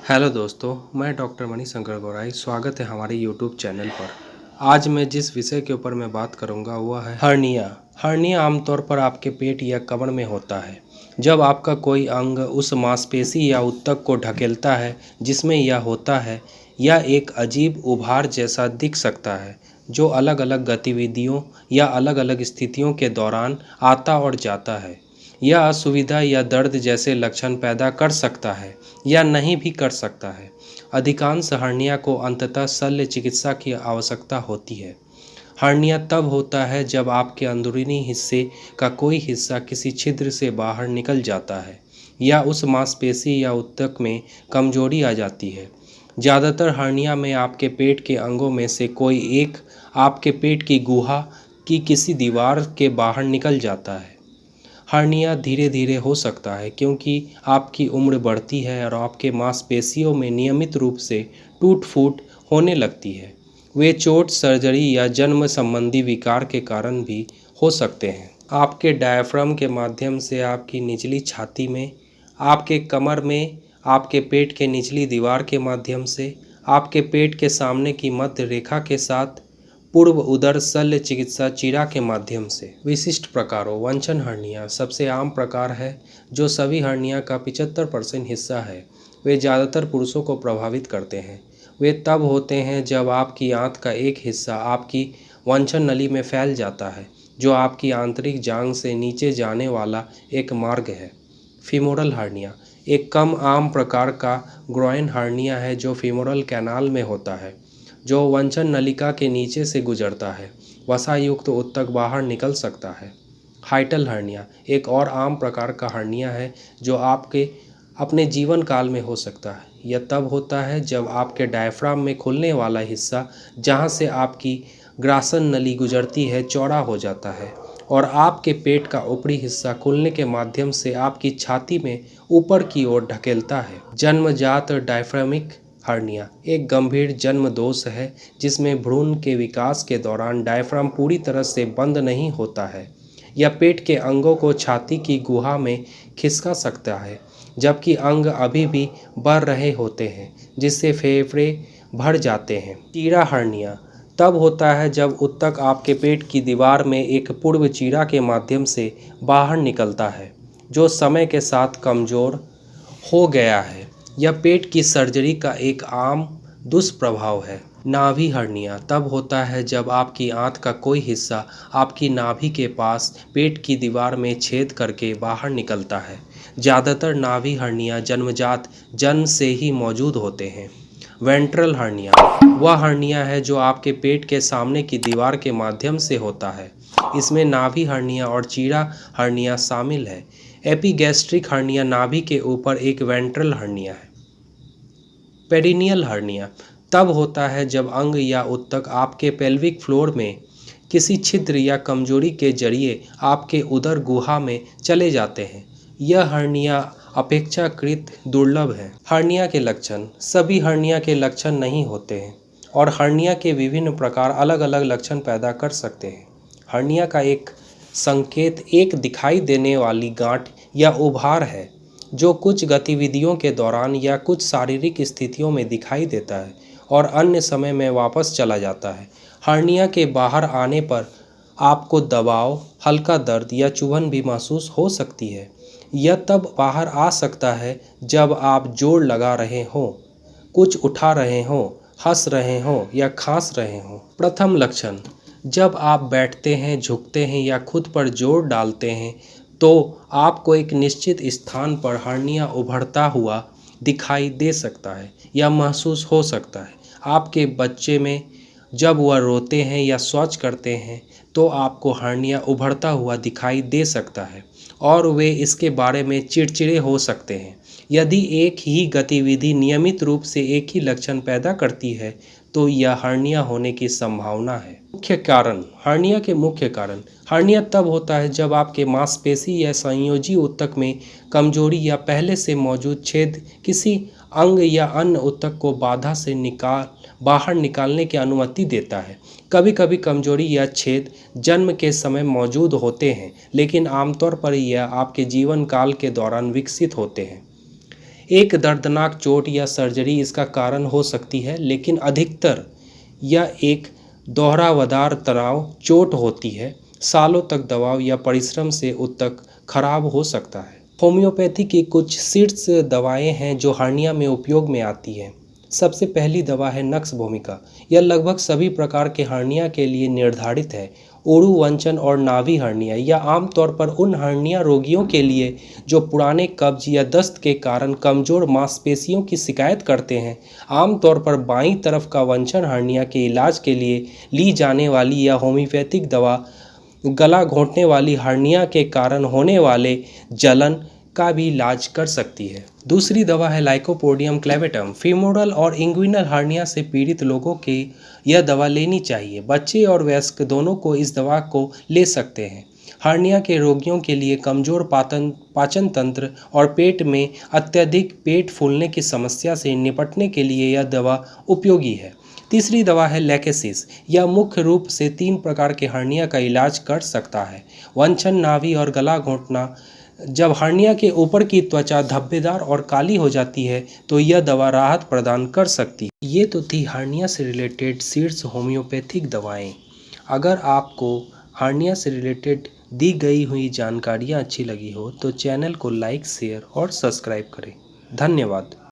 Hello दोस्तों, मैं doctor Manishankar Gaurai. स्वागत है हमारे यूट्यूब चैनल पर। आज मैं जिस विषय के ऊपर मैं बात करूंगा वह है हर्निया। हर्निया आमतौर पर आपके पेट या कमर में होता है जब आपका कोई अंग उस मांसपेशी या ऊतक को ढकेलता है जिसमें यह होता है। यह एक अजीब उभार जैसा दिख सकता है जो अलग अलग गतिविधियों या अलग अलग स्थितियों के दौरान आता और जाता है। यह असुविधा या दर्द जैसे लक्षण पैदा कर सकता है या नहीं भी कर सकता है। अधिकांश हर्निया को अंततः शल्य चिकित्सा की आवश्यकता होती है। हर्निया तब होता है जब आपके अंदरूनी हिस्से का कोई हिस्सा किसी छिद्र से बाहर निकल जाता है या उस मांसपेशी या ऊतक में कमजोरी आ जाती है। ज़्यादातर हर्निया में आपके पेट के अंगों में से कोई एक आपके पेट की गुहा की किसी दीवार के बाहर निकल जाता है। हर्निया धीरे धीरे हो सकता है क्योंकि आपकी उम्र बढ़ती है और आपके मांसपेशियों में नियमित रूप से टूट फूट होने लगती है। वे चोट, सर्जरी या जन्म संबंधी विकार के कारण भी हो सकते हैं। आपके डायफ्राम के माध्यम से आपकी निचली छाती में, आपके कमर में, आपके पेट के निचली दीवार के माध्यम से, आपके पेट के सामने की मध्य रेखा के साथ, पूर्व उदर शल्य चिकित्सा चीरा के माध्यम से। विशिष्ट प्रकारों। वंचन हर्निया सबसे आम प्रकार है जो सभी हर्निया का 75% हिस्सा है। वे ज़्यादातर पुरुषों को प्रभावित करते हैं। वे तब होते हैं जब आपकी आंत का एक हिस्सा आपकी वंचन नली में फैल जाता है जो आपकी आंतरिक जांघ से नीचे जाने वाला एक मार्ग है। फीमोरल हर्निया एक कम आम प्रकार का ग्रॉइन हर्निया है जो फीमोरल कैनाल में होता है जो वंचन नलिका के नीचे से गुजरता है। वसायुक्त ऊतक बाहर निकल सकता है। हाइटल हर्निया एक और आम प्रकार का हर्निया है जो आपके अपने जीवन काल में हो सकता है। यह तब होता है जब आपके डायफ्राम में खुलने वाला हिस्सा जहां से आपकी ग्रासन नली गुजरती है चौड़ा हो जाता है और आपके पेट का ऊपरी हिस्सा खुलने के माध्यम से आपकी छाती में ऊपर की ओर ढकेलता है। जन्मजात डायफ्रामिक हर्निया एक गंभीर जन्म दोष है जिसमें भ्रूण के विकास के दौरान डायफ्राम पूरी तरह से बंद नहीं होता है। यह पेट के अंगों को छाती की गुहा में खिसका सकता है जबकि अंग अभी भी बढ़ रहे होते हैं जिससे फेफड़े भर जाते हैं। चीरा हर्निया तब होता है जब ऊतक आपके पेट की दीवार में एक पूर्व चीरा के माध्यम से बाहर निकलता है जो समय के साथ कमजोर हो गया है। यह पेट की सर्जरी का एक आम दुष्प्रभाव है। नाभि हर्निया तब होता है जब आपकी आंत का कोई हिस्सा आपकी नाभि के पास पेट की दीवार में छेद करके बाहर निकलता है। ज़्यादातर नाभि हर्निया जन्मजात जन्म से ही मौजूद होते हैं। वेंट्रल हर्निया वह हर्निया है जो आपके पेट के सामने की दीवार के माध्यम से होता है। इसमें नाभि हर्निया और चीरा हर्निया शामिल है। एपिगैस्ट्रिक हर्निया नाभि के ऊपर एक वेंट्रल हर्निया है। पेरिनियल हर्निया तब होता है जब अंग या ऊतक आपके पेल्विक फ्लोर में किसी छिद्र या कमजोरी के जरिए आपके उदर गुहा में चले जाते हैं। यह हर्निया अपेक्षाकृत दुर्लभ है। हर्निया के लक्षण। सभी हर्निया के लक्षण नहीं होते हैं और हर्निया के विभिन्न प्रकार अलग अलग लक्षण पैदा कर सकते हैं। हर्निया का एक संकेत एक दिखाई देने वाली गांठ या उभार है जो कुछ गतिविधियों के दौरान या कुछ शारीरिक स्थितियों में दिखाई देता है और अन्य समय में वापस चला जाता है। हर्निया के बाहर आने पर आपको दबाव, हल्का दर्द या चुभन भी महसूस हो सकती है। यह तब बाहर आ सकता है जब आप जोर लगा रहे हों, कुछ उठा रहे हों, हंस रहे हों या खांस रहे हों। प्रथम लक्षण। जब आप बैठते हैं, झुकते हैं या खुद पर जोर डालते हैं तो आपको एक निश्चित स्थान पर हर्निया उभरता हुआ दिखाई दे सकता है या महसूस हो सकता है। आपके बच्चे में जब वह रोते हैं या शौच करते हैं तो आपको हर्निया उभरता हुआ दिखाई दे सकता है और वे इसके बारे में चिड़चिड़े हो सकते हैं। यदि एक ही गतिविधि नियमित रूप से एक ही लक्षण पैदा करती है तो यह हर्निया होने की संभावना है। मुख्य कारण। हर्निया के मुख्य कारण। हर्निया तब होता है जब आपके मांसपेशी या संयोजी ऊतक में कमजोरी या पहले से मौजूद छेद किसी अंग या अन्य ऊतक को बाधा से बाहर निकालने की अनुमति देता है। कभी कभी कमजोरी या छेद जन्म के समय मौजूद होते हैं लेकिन आमतौर पर यह आपके जीवन काल के दौरान विकसित होते हैं। एक दर्दनाक चोट या सर्जरी इसका कारण हो सकती है, लेकिन अधिकतर यह एक दोहरावदार तनाव चोट होती है। सालों तक दबाव या परिश्रम से ऊतक खराब हो सकता है। होम्योपैथी की कुछ शीर्ष दवाएं हैं जो हर्निया में उपयोग में आती हैं। सबसे पहली दवा है नक्स भूमिका। यह लगभग सभी प्रकार के हर्निया के लिए निर्धारित है। ऊरु वंचन और नाभि हर्निया यह आमतौर पर उन हर्निया रोगियों के लिए जो पुराने कब्ज या दस्त के कारण कमज़ोर मांसपेशियों की शिकायत करते हैं। आमतौर पर बाईं तरफ का वंचन हर्निया के इलाज के लिए ली जाने वाली यह होम्योपैथिक दवा गला घोंटने वाली हर्निया के कारण होने वाले जलन का भी इलाज कर सकती है। दूसरी दवा है लाइकोपोडियम क्लेवेटम। फीमोरल और इंग्विनल हर्निया से पीड़ित लोगों के यह दवा लेनी चाहिए। बच्चे और वयस्क दोनों को इस दवा को ले सकते हैं। हर्निया के रोगियों के लिए कमज़ोर पाचन तंत्र और पेट में अत्यधिक पेट फूलने की समस्या से निपटने के लिए यह दवा उपयोगी है। तीसरी दवा है लैकेसिस। यह मुख्य रूप से 3 प्रकार के हर्निया का इलाज कर सकता है। वंचन, नाभि और गला घोंटना। जब हर्निया के ऊपर की त्वचा धब्बेदार और काली हो जाती है तो यह दवा राहत प्रदान कर सकती है। ये तो थी हर्निया से रिलेटेड शीर्ष होम्योपैथिक दवाएं। अगर आपको हर्निया से रिलेटेड दी गई हुई जानकारियाँ अच्छी लगी हो तो चैनल को लाइक, शेयर और सब्सक्राइब करें। धन्यवाद।